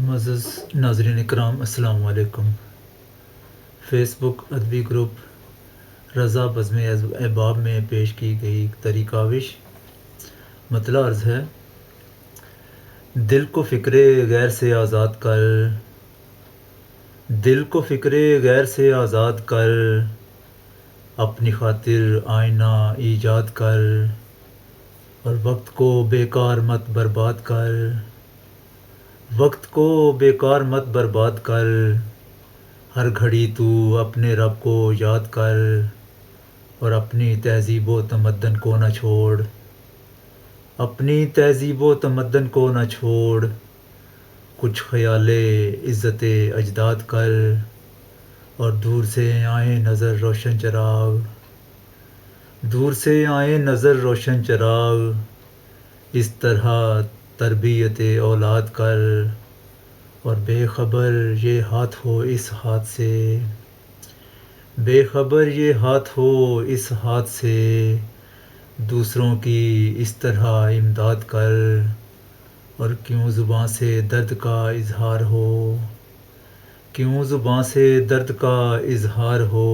معزز ناظرین اکرام، السلام علیکم۔ فیس بک ادبی گروپ رضا بزم احباب میں پیش کی گئی طریقاوش مطلع عرض ہے: دل کو فکر غیر سے آزاد کر، دل کو فکر غیر سے آزاد کر، اپنی خاطر آئینہ ایجاد کر، اور وقت کو بیکار مت برباد کر، وقت کو بیکار مت برباد کر، ہر گھڑی تو اپنے رب کو یاد کر، اور اپنی تہذیب و تمدن کو نہ چھوڑ، اپنی تہذیب و تمدن کو نہ چھوڑ، کچھ خیال عزت اجداد کر، اور دور سے آئیں نظر روشن چراغ، دور سے آئیں نظر روشن چراغ، اس طرح تربیت اولاد کر، اور بے خبر یہ ہاتھ ہو اس ہاتھ سے، بے خبر یہ ہاتھ ہو اس ہاتھ سے، دوسروں کی اس طرح امداد کر، اور کیوں زباں سے درد کا اظہار ہو، کیوں زباں سے درد کا اظہار ہو،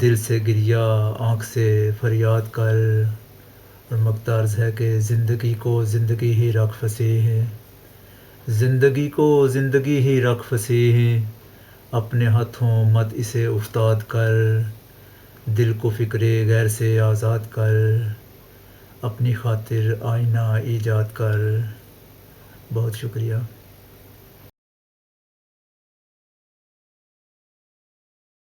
دل سے گریہ آنکھ سے فریاد کر۔ اور مقطع عرض ہے کہ زندگی کو زندگی ہی رکھ فصیح ہے، زندگی کو زندگی ہی رکھ فصیح، اپنے ہاتھوں مت اسے افتاد کر، دل کو فکر غیر سے آزاد کر، اپنی خاطر آئینہ ایجاد کر۔ بہت شکریہ۔